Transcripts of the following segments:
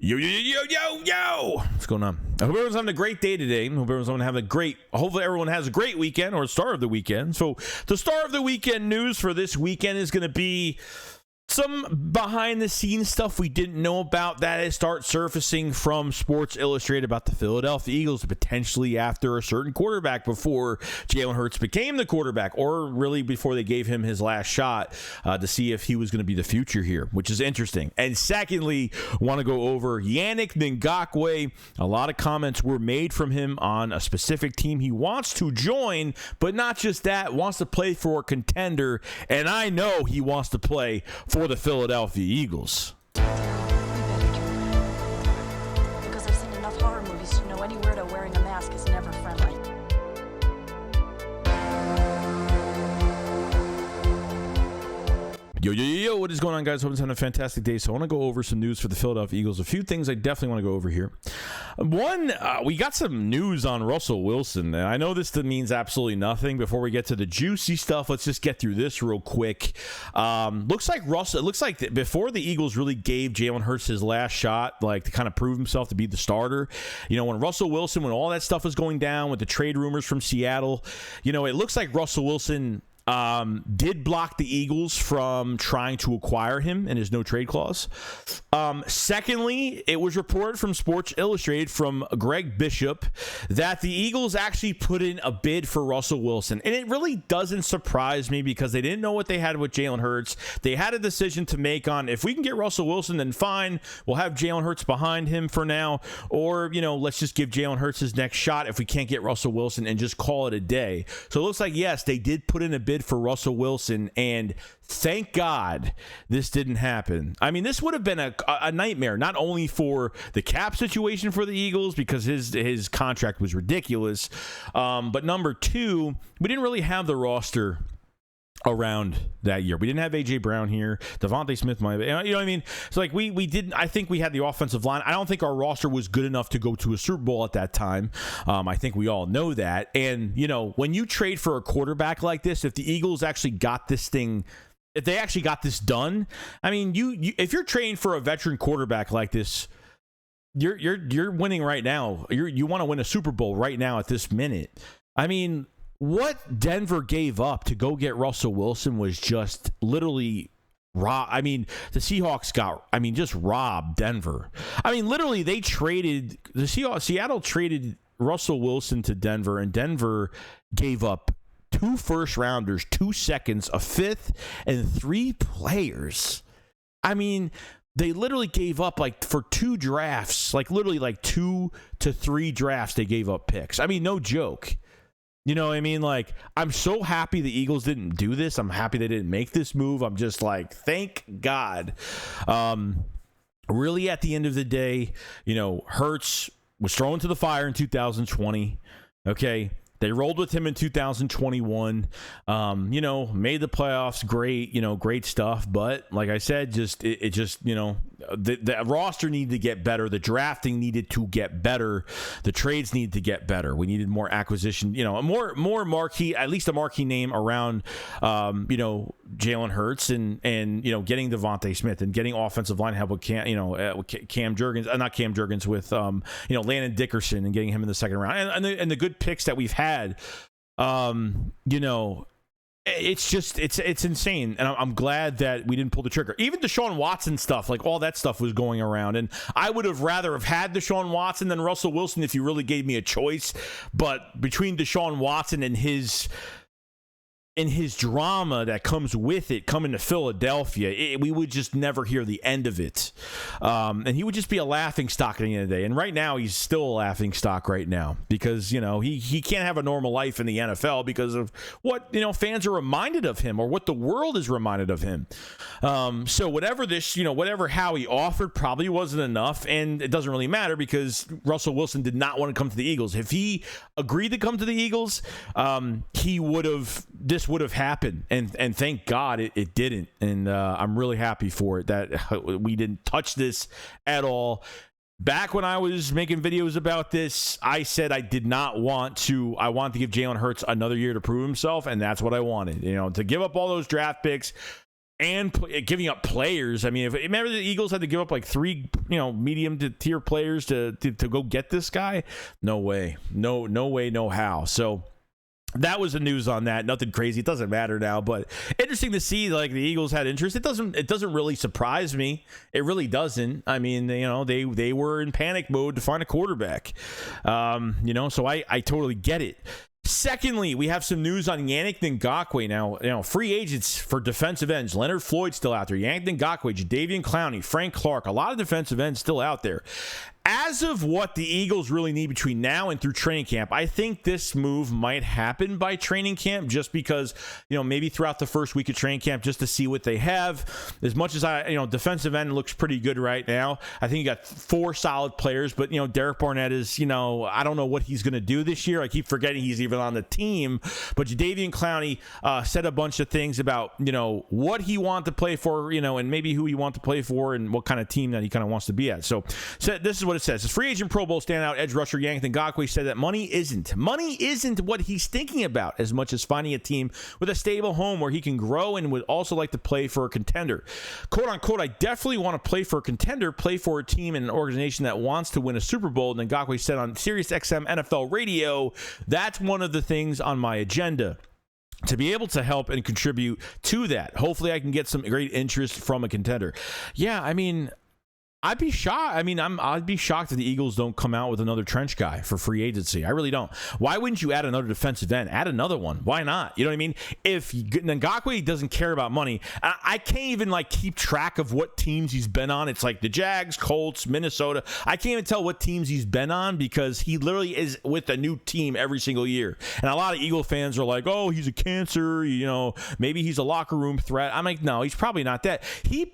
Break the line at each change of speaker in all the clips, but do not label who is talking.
Yo. What's going on? I hope everyone's having a great day today. Hopefully everyone has a great weekend or start of the weekend. So the start of the weekend news for this weekend is going to be some behind the scenes stuff we didn't know about that is start surfacing from Sports Illustrated about the Philadelphia Eagles potentially after a certain quarterback before Jalen Hurts became the quarterback, or really before they gave him his last shot to see if he was going to be the future here, which is interesting. And secondly, want to go over Yannick Ngakoue. A lot of comments were made from him on a specific team he wants to join, but not just that, wants to play for a contender, and I know he wants to play for the Philadelphia Eagles.
Because I've seen enough horror movies to know any weirdo wearing a mask is never friendly.
Yo, what is going on, guys? Hope it's having a fantastic day. So I want to go over some news for the Philadelphia Eagles. A few things I definitely want to go over here. One, we got some news on Russell Wilson. And I know this means absolutely nothing. Before we get to the juicy stuff, let's just get through this real quick. Looks like before the Eagles really gave Jalen Hurts his last shot, like to kind of prove himself to be the starter, when Russell Wilson, when all that stuff was going down with the trade rumors from Seattle, it looks like Russell Wilson did block the Eagles from trying to acquire him in his no trade clause. Secondly, it was reported from Sports Illustrated from Greg Bishop that the Eagles actually put in a bid for Russell Wilson. And it really doesn't surprise me because they didn't know what they had with Jalen Hurts. They had a decision to make on, if we can get Russell Wilson, then fine, we'll have Jalen Hurts behind him for now. Or, let's just give Jalen Hurts his next shot if we can't get Russell Wilson and just call it a day. So it looks like, yes, they did put in a bid for Russell Wilson, and thank God this didn't happen. I mean, this would have been a nightmare, not only for the cap situation for the Eagles because his contract was ridiculous, but number two, we didn't really have the roster around that year. We didn't have AJ Brown here. Devontae Smith might, you know what I mean? So like we didn't, I think we had the offensive line. I don't think our roster was good enough to go to a Super Bowl at that time. I think we all know that. And when you trade for a quarterback like this, if the Eagles actually got this thing, if they actually got this done, I mean, you if you're trading for a veteran quarterback like this, you're winning right now. You want to win a Super Bowl right now at this minute. I mean, what Denver gave up to go get Russell Wilson was just literally raw. I mean, the Seahawks just robbed Denver. I mean, literally Seattle traded Russell Wilson to Denver, and Denver gave up 2 first-rounders, 2 seconds, a 5th, and 3 players. I mean, they literally gave up for 2 drafts, literally 2 to 3 drafts they gave up picks. I mean, no joke. You know what I mean? I'm so happy the Eagles didn't do this. I'm happy they didn't make this move. I'm just thank God. Really, at the end of the day, Hurts was thrown to the fire in 2020. Okay. They rolled with him in 2021, made the playoffs, great stuff. But like I said, the roster needed to get better. The drafting needed to get better. The trades needed to get better. We needed more acquisition, more marquee, at least a marquee name around, Jalen Hurts and getting Devontae Smith and getting offensive line help with Cam Jurgens, with, Landon Dickerson and getting him in the second round and the good picks that we've had. It's insane, and I'm glad that we didn't pull the trigger. Even Deshaun Watson stuff, all that stuff was going around, and I would have rather have had Deshaun Watson than Russell Wilson if you really gave me a choice. But between Deshaun Watson and his drama that comes with it, coming to Philadelphia, we would just never hear the end of it. And he would just be a laughing stock at the end of the day. And right now, he's still a laughing stock right now because, he can't have a normal life in the NFL because of what, fans are reminded of him or what the world is reminded of him. So whatever Howie offered probably wasn't enough. And it doesn't really matter because Russell Wilson did not want to come to the Eagles. If he agreed to come to the Eagles, this would have happened, and thank God it didn't. And I'm really happy for it that we didn't touch this at all. Back when I was making videos about this, I said I wanted to give Jalen Hurts another year to prove himself, and that's what I wanted. To give up all those draft picks, and giving up players. I mean, remember the Eagles had to give up like 3, medium to tier players to go get this guy? No way. No way, no how. So that was the news on that. Nothing crazy. It doesn't matter now, but interesting to see like the Eagles had interest. It doesn't really surprise me. It really doesn't. I mean, they were in panic mode to find a quarterback. So I totally get it. Secondly, we have some news on Yannick Ngakoue. Now, free agents for defensive ends. Leonard Floyd still out there. Yannick Ngakoue, Jadeveon Clowney, Frank Clark. A lot of defensive ends still out there. As of what the Eagles really need between now and through training camp, I think this move might happen by training camp just because, maybe throughout the first week of training camp just to see what they have. As much as defensive end looks pretty good right now. I think you got 4 solid players, but, Derek Barnett is, I don't know what he's going to do this year. I keep forgetting he's even on the team. But Jadeveon Clowney said a bunch of things about, what he wanted to play for, and maybe who he wanted to play for and what kind of team that he kind of wants to be at. So this is what it says. His free agent Pro Bowl standout edge rusher Yannick Ngakoue said that money isn't what he's thinking about as much as finding a team with a stable home where he can grow and would also like to play for a contender. Quote unquote, I definitely want to play for a contender, play for a team and an organization that wants to win a Super Bowl. And Ngakoue said on Sirius XM NFL radio, that's one of the things on my agenda, to be able to help and contribute to that. Hopefully I can get some great interest from a contender. Yeah, I mean, I'd be shocked. I mean, I'd be shocked if the Eagles don't come out with another trench guy for free agency. I really don't. Why wouldn't you add another defensive end? Add another one. Why not? You know what I mean? If Ngakoue doesn't care about money, I can't even keep track of what teams he's been on. It's like the Jags, Colts, Minnesota. I can't even tell what teams he's been on because he literally is with a new team every single year. And a lot of Eagle fans are like, oh, he's a cancer. Maybe he's a locker room threat. I'm like, no, he's probably not that. He's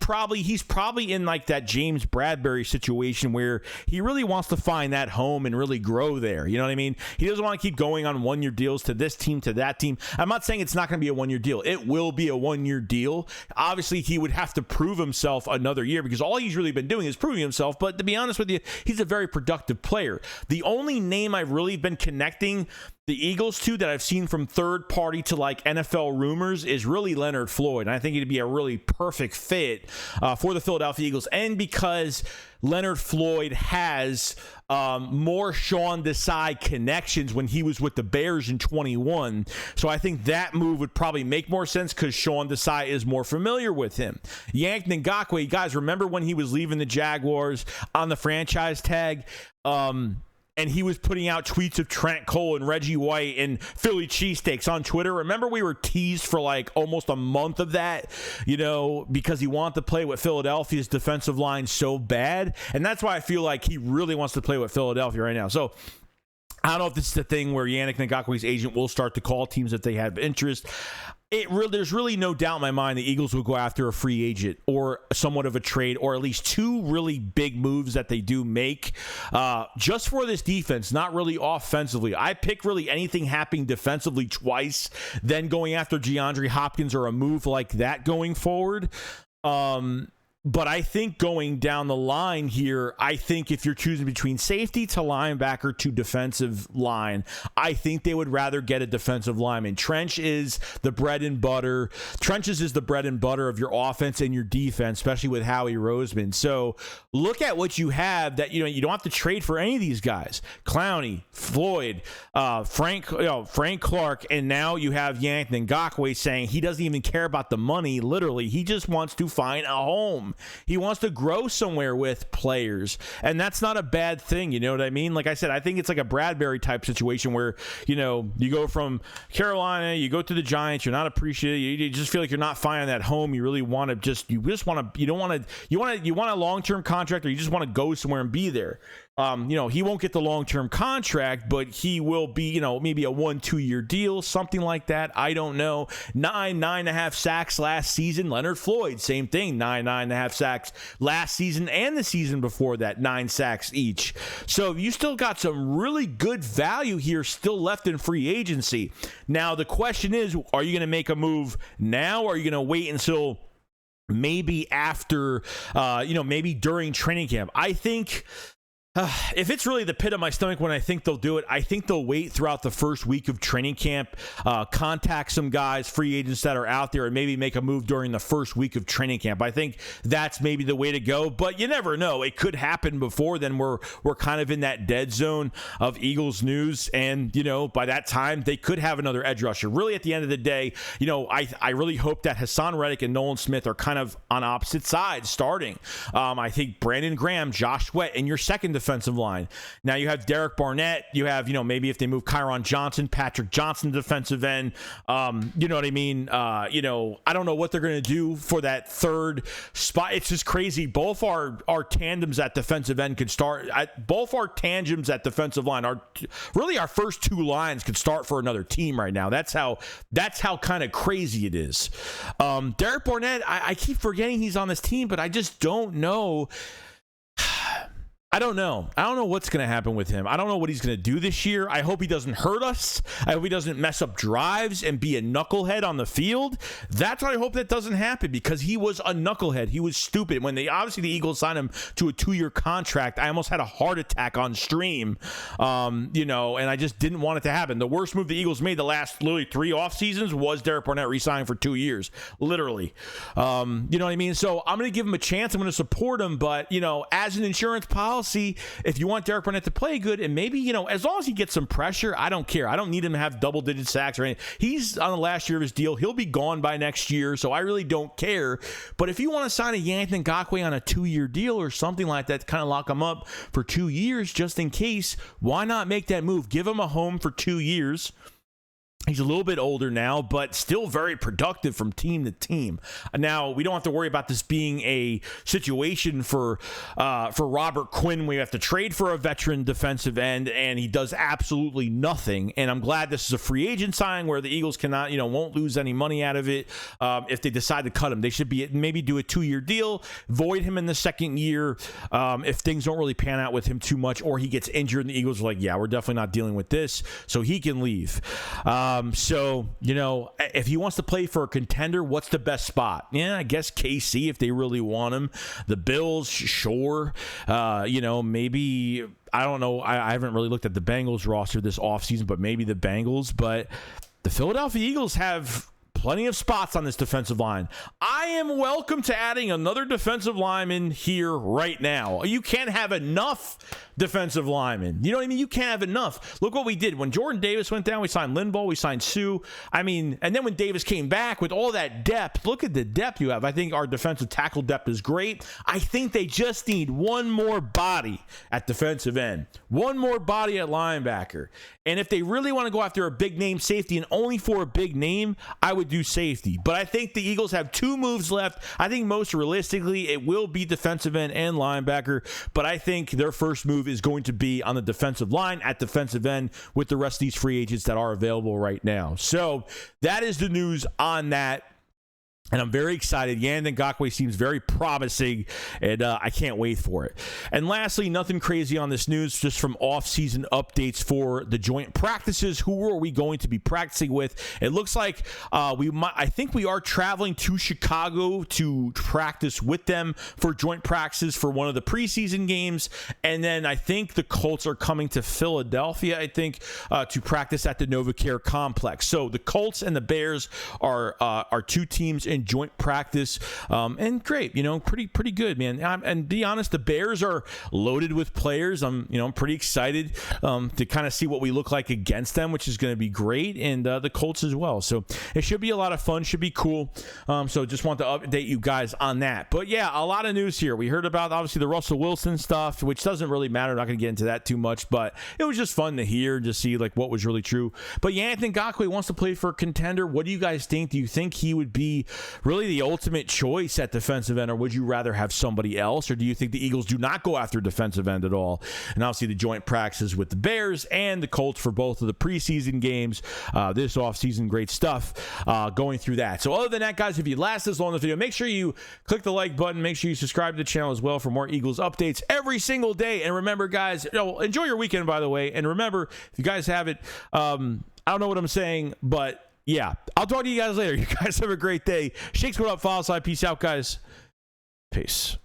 probably in like that James Bradbury situation where he really wants to find that home and really grow there. You know what I mean? He doesn't want to keep going on one-year deals to this team, to that team. I'm not saying it's not going to be a one-year deal. It will be a one-year deal. Obviously, he would have to prove himself another year because all he's really been doing is proving himself. But to be honest with you, he's a very productive player. The only name I've really been connecting the Eagles to that I've seen from third party to like NFL rumors is really Leonard Floyd. And I think he'd be a really perfect fit for the Philadelphia Eagles. And because Leonard Floyd has more Sean Desai connections when he was with the Bears in 21. So I think that move would probably make more sense because Sean Desai is more familiar with him. Yannick Ngakoue, guys, remember when he was leaving the Jaguars on the franchise tag? And he was putting out tweets of Trent Cole and Reggie White and Philly cheesesteaks on Twitter. Remember we were teased for like almost a month of that, because he wanted to play with Philadelphia's defensive line so bad. And that's why I feel like he really wants to play with Philadelphia right now. So I don't know if this is the thing where Yannick Ngakoue's agent will start to call teams if they have interest. There's really no doubt in my mind the Eagles will go after a free agent or somewhat of a trade or at least 2 really big moves that they do make just for this defense, not really offensively. I pick really anything happening defensively twice, then going after DeAndre Hopkins or a move like that going forward. But I think going down the line here, I think if you're choosing between safety to linebacker to defensive line, I think they would rather get a defensive lineman. Trenches is the bread and butter of your offense and your defense, especially with Howie Roseman. So look at what you have that, you don't have to trade for any of these guys. Clowney, Floyd, Frank Clark, and now you have Yannick Ngakoue saying he doesn't even care about the money. Literally, he just wants to find a home. He wants to grow somewhere with players, and that's not a bad thing. You know what I mean? Like I said, I think it's like a Bradbury type situation where, you go from Carolina, you go to the Giants, you're not appreciated. You just feel like you're not finding that home. You really want to you want a long-term contract, or you just want to go somewhere and be there. He won't get the long-term contract, but he will be, maybe a 1-2 year deal, something like that. I don't know. 9.5 sacks last season. Leonard Floyd, same thing. 9.5 sacks last season and the season before that, 9 sacks each. So you still got some really good value here still left in free agency. Now, the question is, are you going to make a move now, or are you going to wait until maybe after, maybe during training camp? I think If it's really the pit of my stomach when I think they'll do it, I think they'll wait throughout the first week of training camp, contact some guys, free agents that are out there, and maybe make a move during the first week of training camp. I think that's maybe the way to go, but you never know. It could happen before then. We're kind of in that dead zone of Eagles news, and by that time they could have another edge rusher. Really, at the end of the day, I really hope that Hassan Reddick and Nolan Smith are kind of on opposite sides starting. I think Brandon Graham, Josh Sweat in your second defensive line. Now you have Derek Barnett. You have, maybe if they move Kyron Johnson, Patrick Johnson, defensive end. You know what I mean? I don't know what they're going to do for that third spot. It's just crazy. Both our tandems at defensive end could start. Both our tandems at defensive line are really our first two lines could start for another team right now. That's how kind of crazy it is. Derek Barnett, I keep forgetting he's on this team, but I just don't know. I don't know what's going to happen with him. I don't know what he's going to do this year. I hope he doesn't hurt us. I hope he doesn't mess up drives and be a knucklehead on the field. That's what I hope that doesn't happen, because he was a knucklehead. He was stupid. When the Eagles signed him to a 2-year contract, I almost had a heart attack on stream, and I just didn't want it to happen. The worst move the Eagles made the last literally 3 off seasons was Derek Barnett re-signing for 2 years, literally. You know what I mean? So I'm going to give him a chance. I'm going to support him, but, as an insurance policy, if you want Derek Barnett to play good, and maybe, as long as he gets some pressure, I don't care. I don't need him to have double-digit sacks or anything. He's on the last year of his deal. He'll be gone by next year, so I really don't care. But if you want to sign a Yannick Ngakoue on a 2-year deal or something like that to kind of lock him up for 2 years just in case, why not make that move? Give him a home for 2 years. He's a little bit older now, but still very productive from team to team. Now, we don't have to worry about this being a situation for Robert Quinn. We have to trade for a veteran defensive end, and he does absolutely nothing. And I'm glad this is a free agent signing where the Eagles cannot, won't lose any money out of it if they decide to cut him. They should maybe do a 2-year deal, void him in the second year if things don't really pan out with him too much, or he gets injured and the Eagles are like, yeah, we're definitely not dealing with this, so he can leave. So, if he wants to play for a contender, what's the best spot? Yeah, I guess KC if they really want him. The Bills, sure. Maybe, I don't know. I haven't really looked at the Bengals roster this offseason, but maybe the Bengals. But the Philadelphia Eagles have plenty of spots on this defensive line. I am welcome to adding another defensive lineman here right now. You can't have enough defensive linemen. You know what I mean? You can't have enough. Look what we did. When Jordan Davis went down, we signed Linval, we signed Sue. And then when Davis came back with all that depth, look at the depth you have. I think our defensive tackle depth is great. I think they just need one more body at defensive end, one more body at linebacker. And if they really want to go after a big name safety and only for a big name, I would do safety. But I think the Eagles have 2 moves left. I think most realistically, it will be defensive end and linebacker. But I think their first move is going to be on the defensive line at defensive end with the rest of these free agents that are available right now. So that is the news on that. And I'm very excited. Yannick Ngakoue seems very promising, and I can't wait for it. And lastly, nothing crazy on this news, just from off-season updates for the joint practices. Who are we going to be practicing with? It looks like I think we are traveling to Chicago to practice with them for joint practices for one of the preseason games. And then I think the Colts are coming to Philadelphia, to practice at the NovaCare complex. So the Colts and the Bears are 2 teams in joint practice, and great, pretty good, man. And be honest, the Bears are loaded with players. I'm pretty excited to kind of see what we look like against them, which is going to be great, and the Colts as well. So it should be a lot of fun, should be cool. So just want to update you guys on that. But yeah, a lot of news here. We heard about obviously the Russell Wilson stuff, which doesn't really matter. I'm not going to get into that too much, but it was just fun to hear, just see like what was really true. But Yannick Ngakoue wants to play for a contender. What do you guys think? Do you think he would be really the ultimate choice at defensive end, or would you rather have somebody else? Or do you think the Eagles do not go after defensive end at all? And obviously the joint practices with the Bears and the Colts for both of the preseason games this offseason. Great stuff going through that. So other than that, guys, if you last this long in this video, make sure you click the like button. Make sure you subscribe to the channel as well for more Eagles updates every single day. And remember, guys, enjoy your weekend, by the way. And remember, if you guys have it, I don't know what I'm saying, but yeah, I'll talk to you guys later. You guys have a great day. SHAKESQUAD up, follow side. Peace out, guys. Peace.